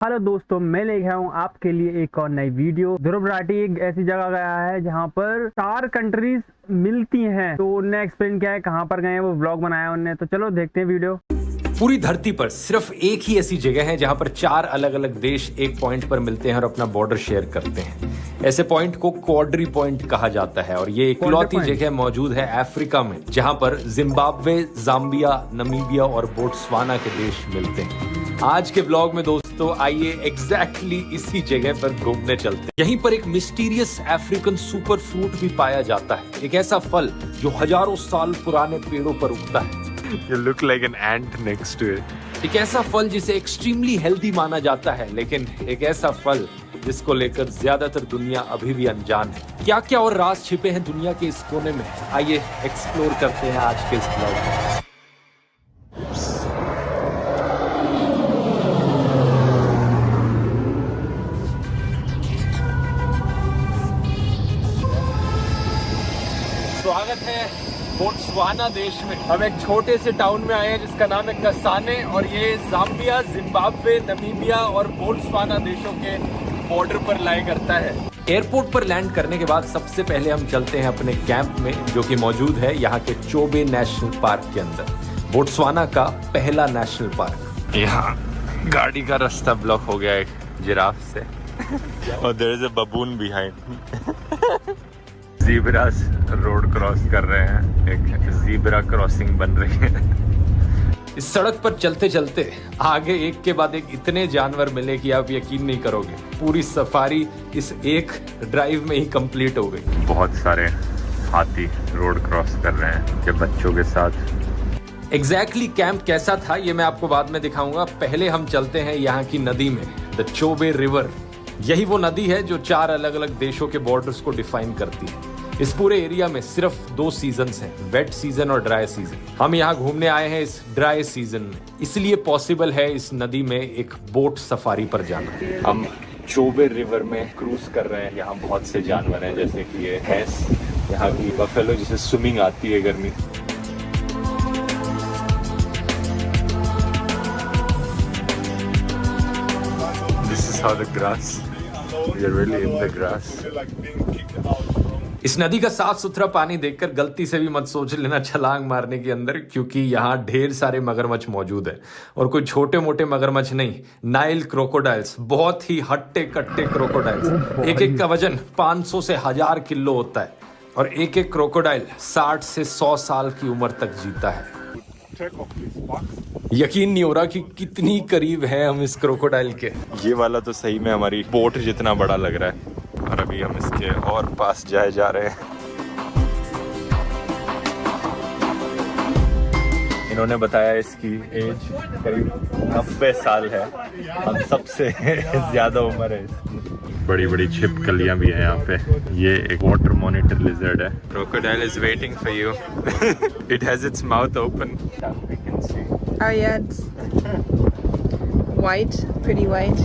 Hello दोस्तों, मैं ले गया हूँ आपके लिए एक और नई वीडियो। ध्रुव राठी एक ऐसी जगह गया है जहाँ पर 4 कंट्रीज मिलती हैं। तो उनने एक्सप्लेन किया है कहाँ पर गए हैं, वो व्लॉग बनाया उनने। तो चलो देखते हैं वीडियो। पूरी धरती पर सिर्फ एक ही ऐसी जगह है जहां पर 4 अलग अलग देश एक पॉइंट पर मिलते हैं और अपना बॉर्डर शेयर करते हैं। ऐसे पॉइंट को क्वाड्री पॉइंट कहा जाता है और ये इकलौती जगह मौजूद है अफ्रीका में जहां पर जिम्बाब्वे, जाम्बिया, नमीबिया और बोट्सवाना के देश मिलते हैं। आज के ब्लॉग में दोस्तों आइए एग्जैक्टली इसी जगह पर घूमने चलते हैं। यहीं पर एक मिस्टीरियस अफ्रीकन सुपर फ्रूट भी पाया जाता है, एक ऐसा फल जो हजारों साल पुराने पेड़ों पर उगता है। You look like an ant next to it. एक ऐसा फल जिसे एक्सट्रीमली हेल्दी माना जाता है, लेकिन एक ऐसा फल जिसको लेकर ज्यादातर दुनिया अभी भी अनजान है। क्या क्या और राज छिपे हैं दुनिया के इस कोने में, आइए एक्सप्लोर करते हैं आज के इस ब्लॉग में। स्वागत है बोट्सवाना देश में। हम एक छोटे से टाउन में आए हैं जिसका नाम है कसाने और ये जाम्बिया, जिम्बाब्वे, नमीबिया और बोट्सवाना देशों के बॉर्डर पर लाई करता है। एयरपोर्ट पर लैंड करने के बाद सबसे पहले हम चलते हैं अपने कैंप में, जो कि मौजूद है यहाँ के चोबे नेशनल पार्क के अंदर, बोट्सवाना का पहला नेशनल पार्क। यहाँ गाड़ी का रास्ता ब्लॉक हो गया एक जिराफ से और there is a baboon behind. Zebras road cross कर रहे हैं, एक ज़ीब्रा क्रॉसिंग बन रही है। इस सड़क पर चलते चलते आगे एक के बाद एक इतने जानवर मिले कि आप यकीन नहीं करोगे, पूरी सफारी इस एक ड्राइव में ही कंप्लीट हो गई। बहुत सारे हाथी रोड क्रॉस कर रहे हैं के बच्चों के साथ। एग्जैक्टली कैंप कैसा था ये मैं आपको बाद में दिखाऊंगा। पहले हम चलते हैं यहाँ की नदी में, द चोबे रिवर। यही वो नदी है जो 4 अलग अलग देशों के बॉर्डर्स को डिफाइन करती है। इस पूरे एरिया में सिर्फ 2 सीजन्स हैं, वेट सीजन और ड्राई सीजन। हम यहाँ घूमने आए हैं इस ड्राई सीजन में, इसलिए पॉसिबल है इस नदी में एक बोट सफारी पर जाना। हम चोबे रिवर में क्रूज कर रहे हैं। यहाँ बहुत से जानवर हैं, जैसे कि ये भैंस, यहाँ की बफेलो जिसे स्विमिंग आती है गर्मी। This is how the grass. We are really in the grass. इस नदी का साफ सुथरा पानी देखकर गलती से भी मत सोच लेना छलांग मारने के अंदर, क्योंकि यहाँ ढेर सारे मगरमच्छ मौजूद है और कोई छोटे मोटे मगरमच्छ नहीं, नाइल क्रोकोडाइल्स, बहुत ही हट्टे कट्टे क्रोकोडाइल्स। एक एक का वजन 500 से 1000 किलो होता है और एक एक क्रोकोडाइल 60 से 100 साल की उम्र तक जीता है। यकीन नहीं हो रहा कि कितनी करीब है हम इस क्रोकोडाइल के। ये वाला तो सही में हमारी बोट जितना बड़ा लग रहा है और अभी हम इसके और पास जाए जा रहे हैं। इन्होंने बताया इसकी एज करीब 90 साल है। हम सबसे ज्यादा उम्र है इसकी। बड़ी बड़ी छिपकलियां भी हैं यहाँ पे। ये एक वाटर मॉनिटर लिजर्ड है। Crocodile is waiting for you. It has its mouth open. We can see. Oh yeah, it's white, pretty white.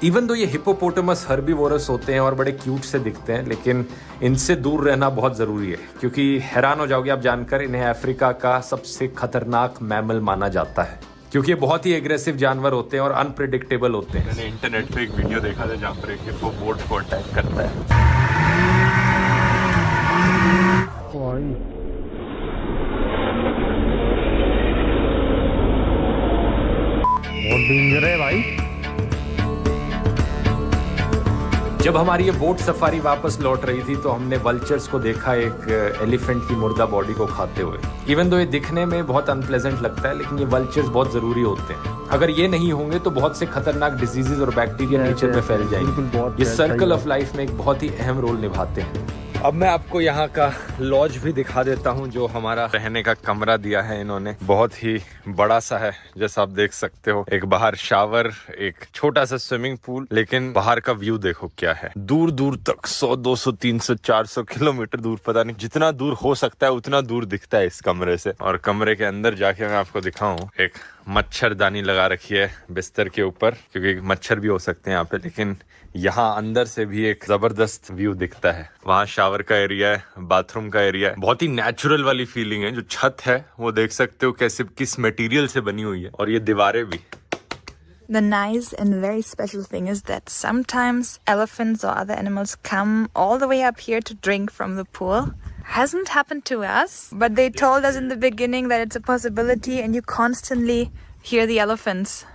Even though ये हिप्पोपोटामस हर्बीवोरस होते हैं और बड़े क्यूट से दिखते हैं, लेकिन इनसे दूर रहना बहुत ज़रूरी है, क्योंकि हैरान हो जाओगे आप जानकर, इन्हें अफ्रीका का सबसे खतरनाक मैमल माना जाता है, क्योंकि ये बहुत ही एग्रेसिव जानवर होते हैं और अनप्रिडिक्टेबल होते हैं। मैंने इंटरनेट पे एक वीडियो देखा था जहाँ पर एक हिप्पो बोट को अटैक करता है। बहुत डेंजर है भाई। जब हमारी ये बोट सफारी वापस लौट रही थी तो हमने वल्चर्स को देखा एक एलिफेंट की मुर्दा बॉडी को खाते हुए। इवन दो ये दिखने में बहुत अनप्लेजेंट लगता है, लेकिन ये वल्चर्स बहुत जरूरी होते हैं। अगर ये नहीं होंगे तो बहुत से खतरनाक डिजीजेज और बैक्टीरिया नेचर में फैल जाएंगे। ये सर्कल ऑफ लाइफ में एक बहुत ही अहम रोल निभाते हैं। अब मैं आपको यहाँ का लॉज भी दिखा देता हूँ, जो हमारा रहने का कमरा दिया है इन्होंने। बहुत ही बड़ा सा है, जैसा आप देख सकते हो। एक बाहर शावर, एक छोटा सा स्विमिंग पूल, लेकिन बाहर का व्यू देखो क्या है। दूर दूर तक 100, 200, 300, 400 किलोमीटर दूर, पता नहीं जितना दूर हो सकता है उतना दूर दिखता है इस कमरे से। और कमरे के अंदर जाके मैं आपको दिखाऊं, एक मच्छरदानी लगा रखी है बिस्तर के ऊपर, क्योंकि मच्छर भी हो सकते हैं यहाँ पे, लेकिन यहाँ अंदर से भी एक जबरदस्त व्यू दिखता है। वहाँ शावर का एरिया है, बाथरूम का एरिया है, बहुत ही नेचुरल वाली फीलिंग है। जो छत है वो देख सकते हो कैसे, किस मटेरियल से बनी हुई है, और ये दीवारें भी The nice and very special thing is that sometimes elephants or other animals come all the way up here to drink from the pool. Hasn't happened to us, but they told us in the beginning that it's a possibility and you constantly hear the elephants.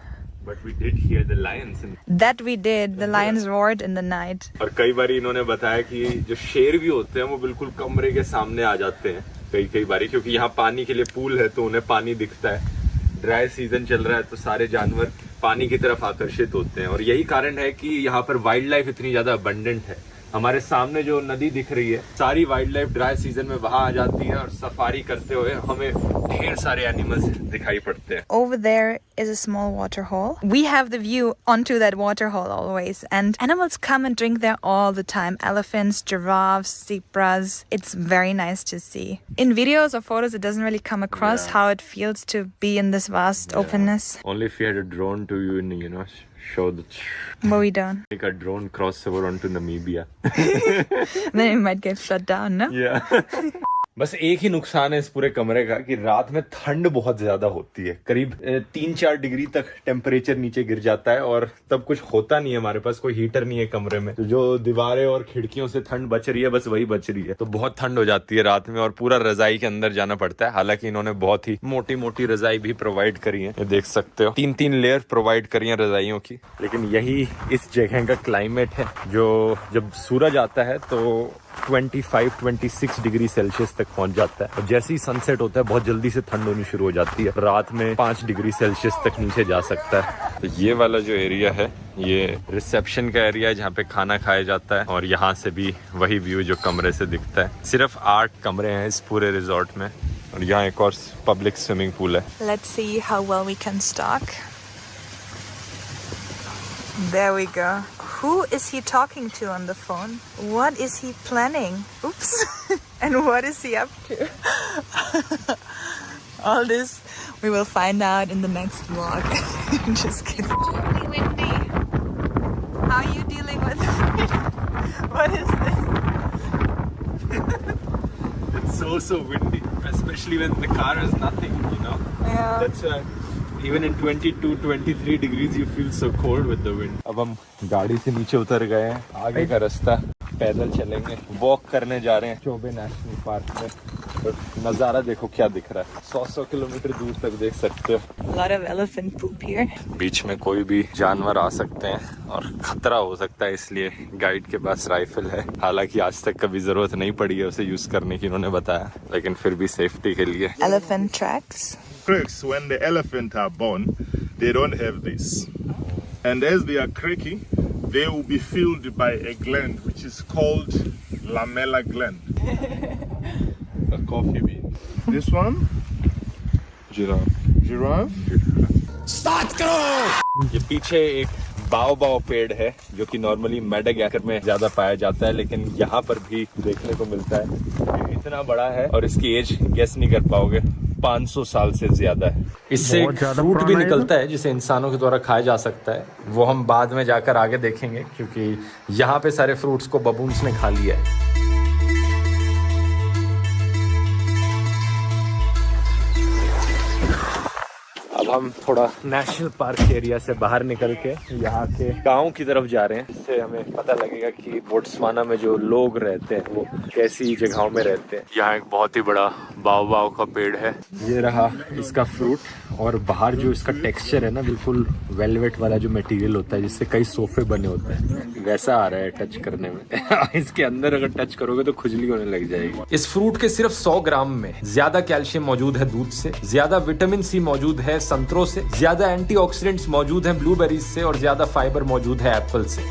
But we did hear the lions. That we did. The lions roared in the night. और कई बार इन्होंने बताया कि जो शेर भी होते हैं वो बिल्कुल कमरे के सामने आ जाते हैं कई बारी, क्योंकि यहाँ पानी के लिए पूल है तो उन्हें पानी दिखता है। ड्राई सीजन चल रहा है तो सारे जानवर पानी की तरफ आकर्षित होते हैं और यही कारण है कि यहाँ पर वाइल्ड लाइफ इतनी ज्यादा अबंडेंट है। हमारे सामने जो नदी दिख रही है सारी वाइल्ड लाइफ ड्राई सीजन में वहां आ जाती है और सफारी करते हुए हमें ढेर सारे एनिमल्स दिखाई पड़ते हैं। Over there is a small water hole. We have the view onto that water hole always, and animals come and drink there all the time. Elephants, giraffes, zebras. It's very nice to see. In videos or photos, it doesn't really come across how it feels to be in this vast openness. Only if you had a drone to show the. But we don't. Take a drone crossover onto Namibia. Then it might get shut down, no? Yeah. बस एक ही नुकसान है इस पूरे कमरे का कि रात में ठंड बहुत ज्यादा होती है, करीब 3-4 डिग्री तक टेम्परेचर नीचे गिर जाता है और तब कुछ होता नहीं है, हमारे पास कोई हीटर नहीं है कमरे में, तो जो दीवारें और खिड़कियों से ठंड बच रही है बस वही बच रही है, तो बहुत ठंड हो जाती है रात में और पूरा रजाई के अंदर जाना पड़ता है। हालांकि इन्होंने बहुत ही मोटी मोटी रजाई भी प्रोवाइड करी है, ये देख सकते हो 3-3 लेयर प्रोवाइड करी है रजाइयों की। लेकिन यही इस जगह का क्लाइमेट है जो जब सूरज आता है तो 25-26 डिग्री सेल्सियस तक पहुंच जाता है और जैसे ही सनसेट होता है बहुत जल्दी से ठंड होनी शुरू हो जाती है, रात में 5 डिग्री सेल्सियस तक नीचे जा सकता है। तो ये वाला जो एरिया है ये रिसेप्शन का एरिया है जहाँ पे खाना खाया जाता है और यहाँ से भी वही व्यू जो कमरे से दिखता है। सिर्फ 8 कमरे हैं इस पूरे रिजॉर्ट में और यहाँ एक और पब्लिक स्विमिंग पूल है। Let's see how well we can stalk. There we go. Who is he talking to on the phone? What is he planning? Oops. And what is he up to? All this we will find out in the next vlog. Just kidding. It's really windy. How are you dealing with it? What is this? It's so windy, especially when the car has nothing, Yeah. That's why even in 22-23 degrees you feel so cold with the wind. अब हम गाड़ी से नीचे उतर गए हैं, आगे का रास्ता पैदल चलेंगे, वॉक करने जा रहे हैं चौबे नेशनल पार्क में। और नज़ारा देखो क्या दिख रहा है, 100 किलोमीटर दूर तक देख सकते हो। A lot of elephant poop here. बीच में कोई भी जानवर आ सकते हैं और खतरा हो सकता है, इसलिए गाइड के पास राइफल है। हालांकि आज तक कभी जरूरत नहीं पड़ी है उसे यूज करने की, उन्होंने बताया, लेकिन फिर भी सेफ्टी के लिए। Elephant tracks. Cracks when the elephant are born, they don't have this, and as they are cracking, they will be filled by a gland which is called lamella gland. A coffee bean. This one, giraffe. ये पीछे एक बाओ पेड़ है जो कि normally Madagascar में ज्यादा पाया जाता है, लेकिन यहाँ पर भी देखने को मिलता है। ये इतना बड़ा है और इसकी एज गेस नहीं कर पाओगे, 500 साल से ज्यादा है। इससे एक फ्रूट भी निकलता है जिसे इंसानों के द्वारा खाया जा सकता है, वो हम बाद में जाकर आगे देखेंगे क्योंकि यहाँ पे सारे फ्रूट्स को बबून्स ने खा लिया है। अब हम थोड़ा नेशनल पार्क एरिया से बाहर निकल के यहाँ के गांव की तरफ जा रहे हैं, इससे हमें पता लगेगा कि बोट्सवाना में जो लोग रहते हैं वो कैसी जगहों में रहते हैं। यहाँ एक बहुत ही बड़ा बाओ का पेड़ है, ये रहा इसका फ्रूट, और बाहर जो इसका टेक्सचर है ना, बिल्कुल वेलवेट वाला जो मटेरियल होता है जिससे कई सोफे बने होते हैं, वैसा आ रहा है टच करने में। इसके अंदर अगर टच करोगे तो खुजली होने लग जाएगी। इस फ्रूट के सिर्फ 100 ग्राम में ज्यादा कैल्शियम मौजूद है दूध से, ज्यादा विटामिन सी मौजूद है संतरों से, ज्यादा एंटीऑक्सीडेंट्स मौजूद हैं ब्लूबेरीज से और ज्यादा फाइबर मौजूद है एप्पल से।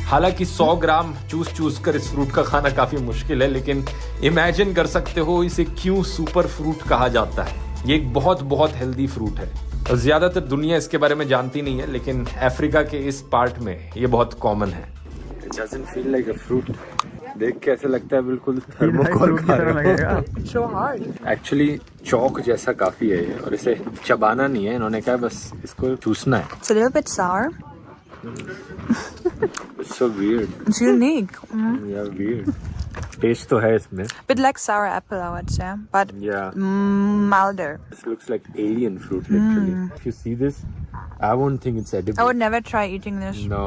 हालांकि 100 ग्राम चूस कर इस फ्रूट का खाना काफी मुश्किल है, लेकिन इमेजिन कर सकते हो इसे क्यों सुपर फ्रूट कहा जाता है। ये एक बहुत हेल्दी फ्रूट है और ज्यादातर दुनिया इसके बारे में जानती नहीं है, लेकिन अफ्रीका के इस पार्ट में ये बहुत कॉमन है। It doesn't feel like a fruit. देख के ऐसा लगता है बिल्कुल थर्मोकोल खा रहा हूं। So hard. एक्चुअली चौक जैसा काफी है ये, और इसे चबाना नहीं है, इन्होंने कहा बस इसको चूसना है। It's a little bit sour. It's so weird. It's unique. Yeah, weird. Taste तो है इसमें. Bit like sour apple, I would say, but Yeah. milder. This looks like alien fruit literally. If you see this, I won't think it's edible. I would never try eating this. No.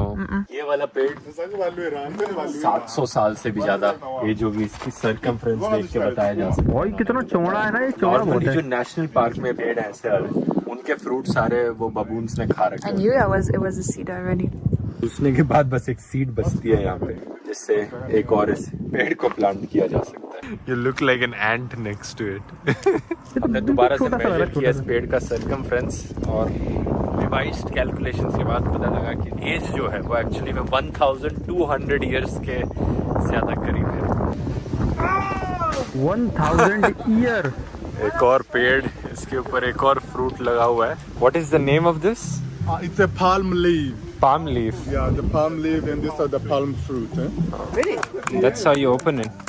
ये वाला पेड़ 700 साल से भी ज्यादा as होगी इसकी. Circumference देख के बताया जा सकता है. भाई कितना चौड़ा है ना ये, चौड़ा बहुत नॉर्मली है. जो नेशनल पार्क में पेड़ हैं ऐसे वाले, उनके फ्रूट सारे वो बबून्स ने खा रखे I हैं. knew it was a seed already. उसने के बाद बस एक सीड बचती है यहाँ पे, जिससे एक और इस पेड़ को प्लांट किया जा सकता है. You look like an ant next to it. हमने दोबारा से छोटा सा लग रहा है, मेजर किया इस छोटा पेड़ का सर्कमफ्रेंस और रिवाइज्ड कैलकुलेशंस के बाद पता लगा कि एज जो है वो एक्चुअली में 1200 इयर्स के ज्यादा करीब है. 1000 ईयर. एक और पेड़, इसके ऊपर एक और फ्रूट लगा हुआ है. What is the name of this? It's a palm leaf. Palm leaf. Yeah, the palm leaf and these are the palm fruit. Really? That's how you open it.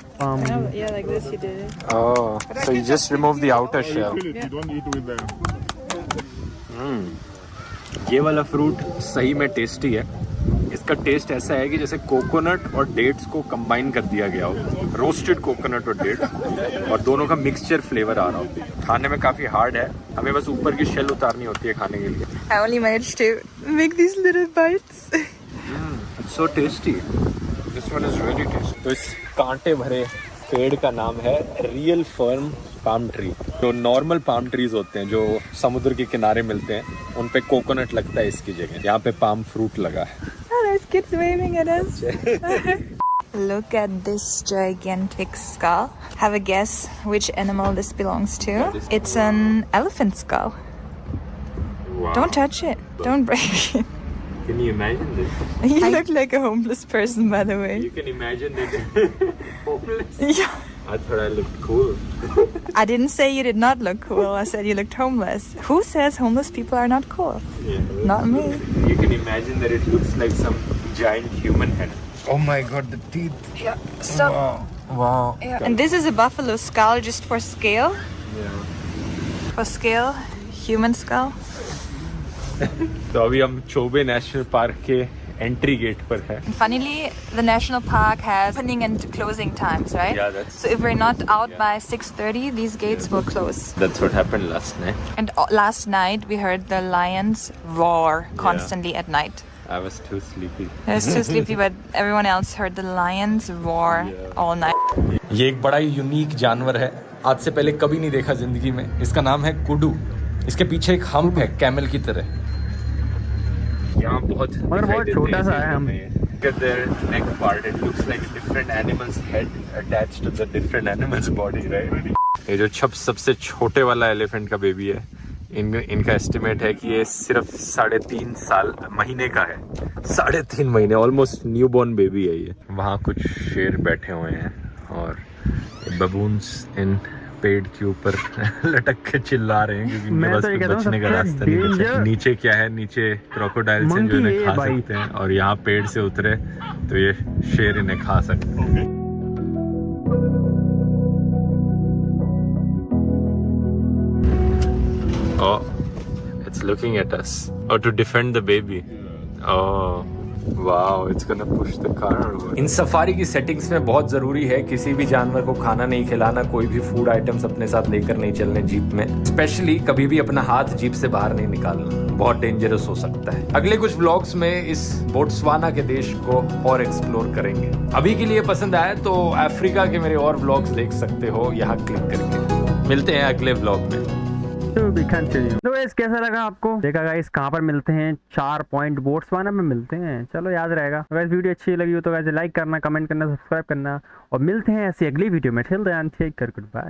Yeah, like this you did it. Oh, so you just remove the outer shell. You don't eat with them. ये वाला fruit सही में tasty है. इसका test ऐसा है कि जैसे कोकोनट और डेट्स को कंबाइन कर दिया गया हो. रोस्टेड कोकोनट और डेट्स और दोनों का मिक्सचर फ्लेवर आ रहा हो. खाने में काफी हार्ड है, हमें बस ऊपर की शेल उतारनी होती है खाने के लिए. I only managed to make these little bites. It's so tasty. This one is really tasty. तो इस कांटे भरे पेड़ का नाम है रियल फर्म पाम ट्री. जो नॉर्मल पाम ट्रीज होते हैं जो समुद्र के किनारे मिलते हैं, उन पे कोकोनट लगता है इसकी जगह. यहाँ पे पाम फ्रूट लगा है. Oh, there's kids waving at us. Look at this gigantic skull. Have a guess which animal this belongs to. It's an elephant skull. Wow. Don't touch it. Don't break it. Can you imagine this? You look like a homeless person, by the way. You can imagine it. Homeless. Yeah. I thought I looked cool. I didn't say you did not look cool. I said you looked homeless. Who says homeless people are not cool? Yeah. Not me. You can imagine that it looks like some giant human head. Oh my god, the teeth. Yeah. Stop. Wow. Yeah. And this is a buffalo skull just for scale. Yeah. For scale, human skull. तो अभी हम चोबे national park के entry gate पर है. Funnily, the national park has opening and closing times, right? Yeah, that's- So if we're not out by 6:30, these gates will close. That's what happened last night. And last night we heard the lions roar constantly at night. I was too sleepy. I was too sleepy, but everyone else heard the lions roar all night. ये एक बड़ा ही unique जानवर है. आज से पहले कभी नहीं देखा जिंदगी में. इसका नाम है कुडू. इसके पीछे एक हम्प है कैमल की तरह. यहाँ बहुत मगर बहुत छोटा सा है हम. Look at their neck part. It looks like a different animal's head attached to the different animal's body, right? ये जो सबसे छोटे वाला एलिफेंट का बेबी है, इनका एस्टिमेट है कि ये सिर्फ 3.5 महीने का है. 3.5 महीने, ऑलमोस्ट न्यू बॉर्न बेबी है ये. वहाँ कुछ शेर बैठे हुए हैं और बबून्स इन पेड़ के ऊपर लटक के चिल्ला रहे हैं क्योंकि इनके मैं पास तो ये कोई कहता हूँ बचने का सबसे रास्ता नहीं बचा. danger- नीचे क्या है, नीचे क्रोकोडाइल से जो Monkey इन्हें है खा भाई. सकते हैं और यहाँ पेड़ से उतरे तो ये शेर इन्हें खा सकते हैं. Oh, it's looking at us. Oh, to defend the baby. Oh. Wow, it's gonna push the car over. In safari की सेटिंग्स में बहुत जरूरी है किसी भी जानवर को खाना नहीं खिलाना, कोई भी फूड आइटम्स अपने साथ लेकर नहीं चलने जीप में. स्पेशली कभी भी अपना हाथ जीप से बाहर नहीं निकालना, बहुत डेंजरस हो सकता है. अगले कुछ व्लॉग्स में इस बोट्सवाना के देश को और एक्सप्लोर करेंगे. अभी के लिए पसंद आए तो अफ्रीका के मेरे और व्लॉग्स देख सकते हो यहाँ क्लिक करके. मिलते हैं अगले व्लॉग में. To be continued. तो गाइस कैसा लगा आपको? देखा गाइस कहाँ पर मिलते हैं? 4 पॉइंट बोट्सवाना में मिलते हैं. चलो याद रहेगा. गाइस वीडियो अच्छी लगी हो तो गाइस लाइक करना, कमेंट करना, सब्सक्राइब करना और मिलते हैं ऐसी अगली वीडियो में. Till then take care, good bye.